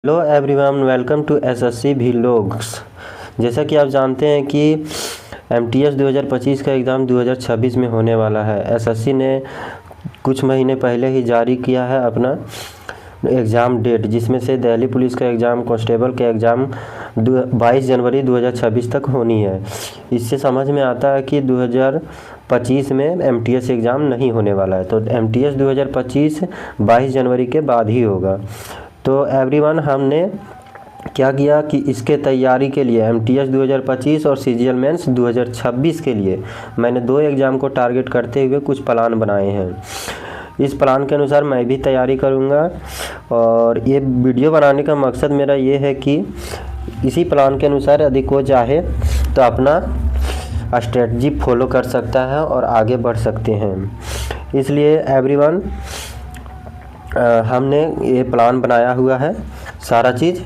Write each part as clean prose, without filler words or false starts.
Hello everyone, welcome to SSC vlogs. जैसा कि आप जानते हैं कि एमटीएस 2025 का एग्ज़ाम 2026 में होने वाला है। एसएससी ने कुछ महीने पहले ही जारी किया है अपना एग्ज़ाम डेट, जिसमें से दिल्ली पुलिस का एग्ज़ाम, कांस्टेबल का एग्ज़ाम 22 जनवरी 2026 तक होनी है। इससे समझ में आता है कि 2025 में एमटीएस एग्ज़ाम नहीं होने वाला है, तो एमटीएस 2025 22 जनवरी के बाद ही होगा। तो एवरीवन, हमने क्या किया कि इसके तैयारी के लिए एमटीएस 2025 और सीजीएल मेंस 2026 के लिए मैंने 2 एग्ज़ाम को टारगेट करते हुए कुछ प्लान बनाए हैं। इस प्लान के अनुसार मैं भी तैयारी करूंगा और ये वीडियो बनाने का मकसद मेरा ये है कि इसी प्लान के अनुसार यदि कोई चाहे तो अपना स्ट्रेटजी फॉलो कर सकता है और आगे बढ़ सकते हैं। इसलिए एवरीवन, हमने ये प्लान बनाया हुआ है सारा चीज़।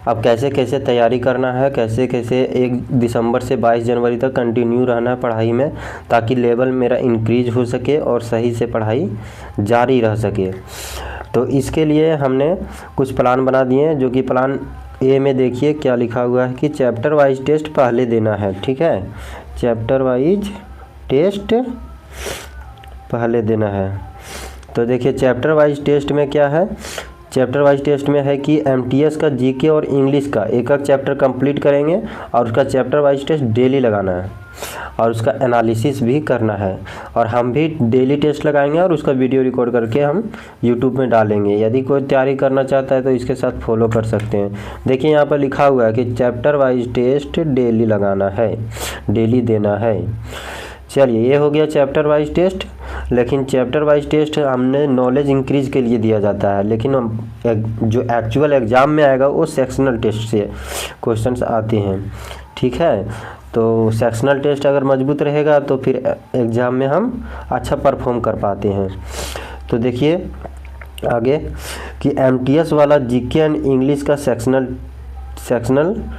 अब कैसे कैसे तैयारी करना है, कैसे कैसे 1 दिसंबर से 22 जनवरी तक कंटिन्यू रहना है पढ़ाई में, ताकि लेवल मेरा इंक्रीज हो सके और सही से पढ़ाई जारी रह सके। तो इसके लिए हमने कुछ प्लान बना दिए हैं, जो कि प्लान ए में देखिए क्या लिखा हुआ है कि चैप्टर वाइज टेस्ट पहले देना है। ठीक है, चैप्टर वाइज टेस्ट पहले देना है। तो देखिए चैप्टर वाइज टेस्ट में क्या है। चैप्टर वाइज टेस्ट में है कि एमटीएस का जीके और इंग्लिश का एक एक चैप्टर कंप्लीट करेंगे और उसका चैप्टर वाइज टेस्ट डेली लगाना है और उसका एनालिसिस भी करना है। और हम भी डेली टेस्ट लगाएंगे और उसका वीडियो रिकॉर्ड करके हम यूट्यूब में डालेंगे। यदि कोई तैयारी करना चाहता है तो इसके साथ फॉलो कर सकते हैं। देखिए यहाँ पर लिखा हुआ है कि चैप्टर वाइज टेस्ट डेली लगाना है, डेली देना है। चलिए, ये हो गया चैप्टर वाइज टेस्ट। लेकिन चैप्टर वाइज टेस्ट हमने नॉलेज इंक्रीज के लिए दिया जाता है, लेकिन जो एक्चुअल एग्ज़ाम में आएगा वो सेक्शनल टेस्ट से क्वेश्चंस आते हैं। ठीक है, तो सेक्शनल टेस्ट अगर मजबूत रहेगा तो फिर एग्ज़ाम में हम अच्छा परफॉर्म कर पाते हैं। तो देखिए आगे कि एमटीएस वाला जीके एंड इंग्लिश का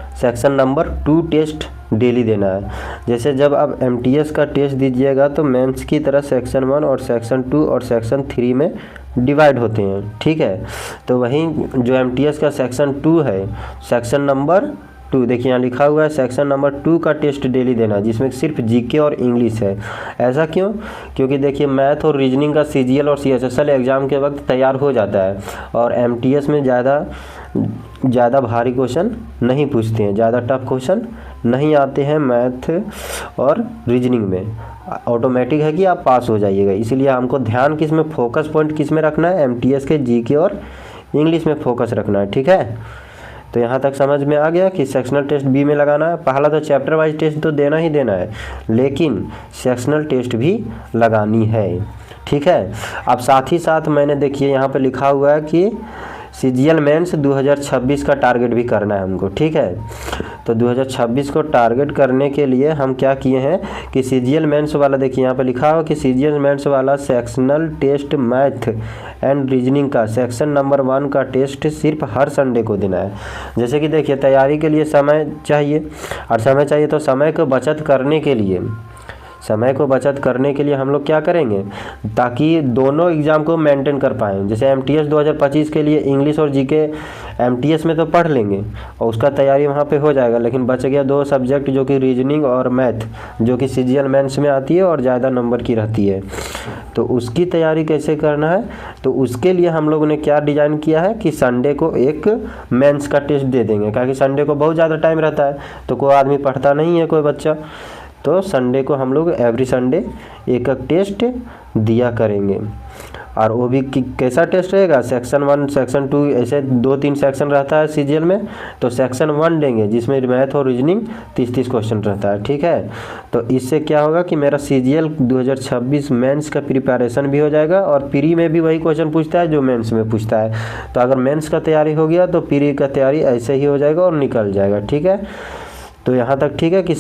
सेक्शन नंबर 2 टेस्ट डेली देना है। जैसे जब आप एमटीएस का टेस्ट दीजिएगा तो मेंस की तरह सेक्शन 1 और सेक्शन 2 और सेक्शन 3 में डिवाइड होते हैं। ठीक है, तो वहीं जो एमटीएस का सेक्शन 2 है, सेक्शन नंबर 2 देखिए यहाँ लिखा हुआ है सेक्शन नंबर 2 का टेस्ट डेली देना, जिसमें सिर्फ जीके और इंग्लिश है। ऐसा क्यों? क्योंकि देखिए मैथ और रीजनिंग का सीजीएल और सीएचएसएल एग्ज़ाम के वक्त तैयार हो जाता है और एमटीएस में ज़्यादा भारी क्वेश्चन नहीं पूछते हैं, ज़्यादा टफ क्वेश्चन नहीं आते हैं मैथ और रीजनिंग में। ऑटोमेटिक है कि आप पास हो जाइएगा। इसीलिए हमको ध्यान किस में, फोकस पॉइंट किस में रखना है, एमटीएस के जीके और इंग्लिश में फोकस रखना है। ठीक है, तो यहाँ तक समझ में आ गया कि सेक्शनल टेस्ट बी में लगाना है। पहला तो चैप्टर वाइज टेस्ट तो देना ही देना है, लेकिन सेक्शनल टेस्ट भी लगानी है। ठीक है, अब साथ ही साथ मैंने देखिए यहाँ पे लिखा हुआ है कि सीजीएल मेंस 2026 का टारगेट भी करना है हमको। ठीक है, तो 2026 को टारगेट करने के लिए हम क्या किए हैं कि सीजीएल मेंस वाला देखिए यहाँ पे लिखा हुआ कि सीजीएल मेंस वाला sectional test math and reasoning का सेक्शन नंबर 1 का टेस्ट सिर्फ हर संडे को देना है। जैसे कि देखिए तैयारी के लिए समय चाहिए, और समय चाहिए तो समय को बचत करने के लिए हम लोग क्या करेंगे ताकि दोनों एग्ज़ाम को मेंटेन कर पाएँ। जैसे एमटीएस 2025 के लिए इंग्लिश और जीके एमटीएस में तो पढ़ लेंगे और उसका तैयारी वहाँ पे हो जाएगा, लेकिन बच गया 2 सब्जेक्ट जो कि रीजनिंग और मैथ, जो कि सीजीएल मेंस में आती है और ज़्यादा नंबर की रहती है। तो उसकी तैयारी कैसे करना है, तो उसके लिए हम लोगों ने क्या डिज़ाइन किया है कि संडे को एक मेंस का टेस्ट दे देंगे, क्योंकि संडे को बहुत ज़्यादा टाइम रहता है तो कोई आदमी पढ़ता नहीं है, कोई बच्चा, तो संडे को हम लोग एवरी संडे एक टेस्ट दिया करेंगे। और वो भी कैसा टेस्ट रहेगा, सेक्शन 1 सेक्शन 2 ऐसे 2-3 सेक्शन रहता है सीजीएल में, तो सेक्शन 1 देंगे जिसमें मैथ और रीजनिंग 30-30 क्वेश्चन रहता है। ठीक है, तो इससे क्या होगा कि मेरा सीजीएल 2026 मेंस का प्रिपरेशन भी हो जाएगा और प्री में भी वही क्वेश्चन पूछता है जो मेंस में पूछता है। तो अगर मेंस का तैयारी हो गया तो प्री का तैयारी ऐसे ही हो जाएगा और निकल जाएगा। ठीक है, तो यहाँ तक ठीक है कि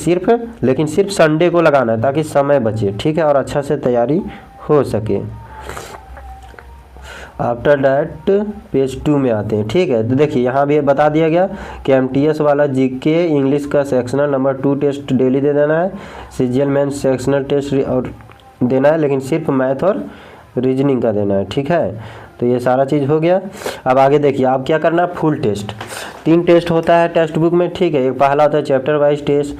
लेकिन सिर्फ संडे को लगाना है ताकि समय बचे। ठीक है, और अच्छा से तैयारी हो सके। आफ्टर दैट पेज 2 में आते हैं। ठीक है, तो देखिए यहाँ भी बता दिया गया कि एमटीएस वाला जीके इंग्लिश का सेक्शनल नंबर 2 टेस्ट डेली दे देना है, सीजीएल मेंस सेक्शनल टेस्ट और देना है, लेकिन सिर्फ मैथ और रीजनिंग का देना है। ठीक है, तो ये सारा चीज़ हो गया। अब आगे देखिए आप क्या करना है, फुल टेस्ट। 3 टेस्ट होता है टेक्स्ट बुक में, ठीक है। एक पहला होता है चैप्टर वाइज टेस्ट,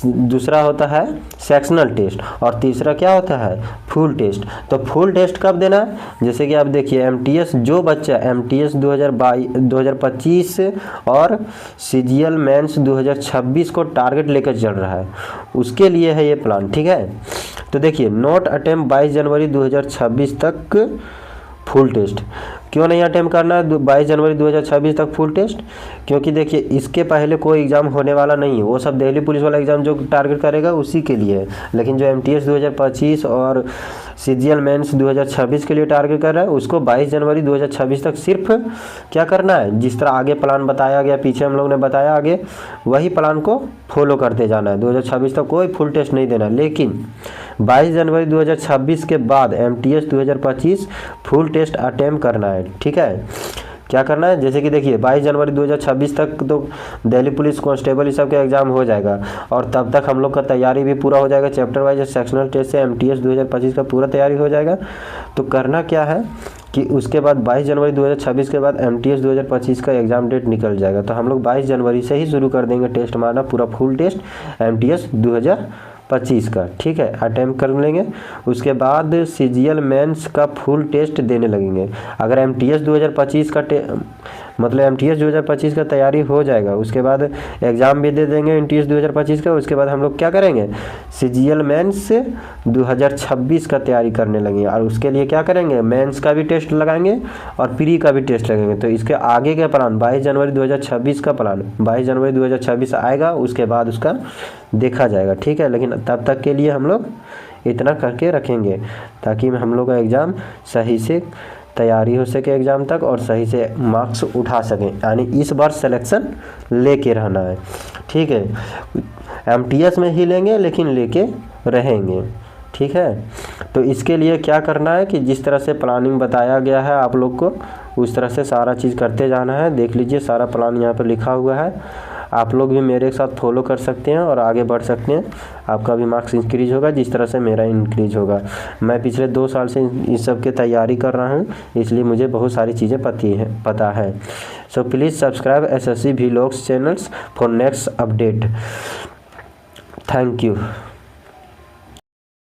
दूसरा होता है सेक्शनल टेस्ट और तीसरा क्या होता है फुल टेस्ट। तो फुल टेस्ट कब देना है, जैसे कि आप देखिए एमटीएस, जो बच्चा एमटीएस 2025 और सीजीएल मेंस 2026 को टारगेट लेकर चल रहा है, उसके लिए है ये प्लान, ठीक है। तो देखिए नोट अटेम्प्ट 22 जनवरी 2026 तक फुल टेस्ट। क्यों नहीं अटेम्प्ट करना है 22 जनवरी 2026 तक फुल टेस्ट, क्योंकि देखिए इसके पहले कोई एग्ज़ाम होने वाला नहीं है, वो सब दिल्ली पुलिस वाला एग्ज़ाम जो टारगेट करेगा उसी के लिए है। लेकिन जो एमटीएस 2025 और सीजीएल मेंस 2026 के लिए टारगेट कर रहा है, उसको 22 जनवरी 2026 तक सिर्फ क्या करना है, जिस तरह आगे प्लान बताया गया, पीछे हम लोग ने बताया आगे, वही प्लान को फॉलो करते जाना है। 2026 तक कोई फुल टेस्ट नहीं देना, लेकिन 22 जनवरी 2026 के बाद एमटीएस 2025 फुल टेस्ट अटेम्प्ट करना है, ठीक है। क्या करना है, जैसे कि देखिए 22 जनवरी 2026 तक तो दिल्ली पुलिस कांस्टेबल इस सब का एग्ज़ाम हो जाएगा और तब तक हम लोग का तैयारी भी पूरा हो जाएगा, चैप्टर वाइज सेक्शनल टेस्ट से एमटीएस 2025 का पूरा तैयारी हो जाएगा। तो करना क्या है कि उसके बाद 22 जनवरी 2026 के बाद एमटीएस 2025 का एग्ज़ाम डेट निकल जाएगा, तो हम लोग 22 जनवरी से ही शुरू कर देंगे टेस्ट मारना, पूरा फुल टेस्ट एमटीएस 2025 का, ठीक है, अटेम्प्ट कर लेंगे। उसके बाद सीजीएल मेंस का फुल टेस्ट देने लगेंगे। अगर एमटीएस 2025 का मतलब एमटीएस 2025 का तैयारी हो जाएगा, उसके बाद एग्ज़ाम भी दे देंगे एमटीएस 2025 का। उसके बाद हम लोग क्या करेंगे, सीजीएल मेंस 2026 का तैयारी करने लगेंगे और उसके लिए क्या करेंगे, मेंस का भी टेस्ट लगाएंगे और प्री का भी टेस्ट लगेंगे। तो इसके आगे का प्लान 22 जनवरी 2026 का प्लान 22 जनवरी 2026 आएगा, उसके बाद उसका देखा जाएगा, ठीक है। लेकिन तब तक के लिए हम लोग इतना करके रखेंगे ताकि हम लोग का एग्ज़ाम सही से तैयारी हो सके एग्ज़ाम तक और सही से मार्क्स उठा सकें, यानी इस बार सिलेक्शन लेके रहना है, ठीक है। एमटीएस में ही लेंगे लेकिन लेके रहेंगे, ठीक है। तो इसके लिए क्या करना है कि जिस तरह से प्लानिंग बताया गया है आप लोग को, उस तरह से सारा चीज़ करते जाना है। देख लीजिए सारा प्लान यहाँ पर लिखा हुआ है, आप लोग भी मेरे साथ फॉलो कर सकते हैं और आगे बढ़ सकते हैं। आपका भी मार्क्स इंक्रीज होगा जिस तरह से मेरा इंक्रीज होगा। मैं पिछले 2 साल से इस सब की तैयारी कर रहा हूँ, इसलिए मुझे बहुत सारी चीज़ें पता है। So please subscribe SSC Vlogs channels for next update. Thank you.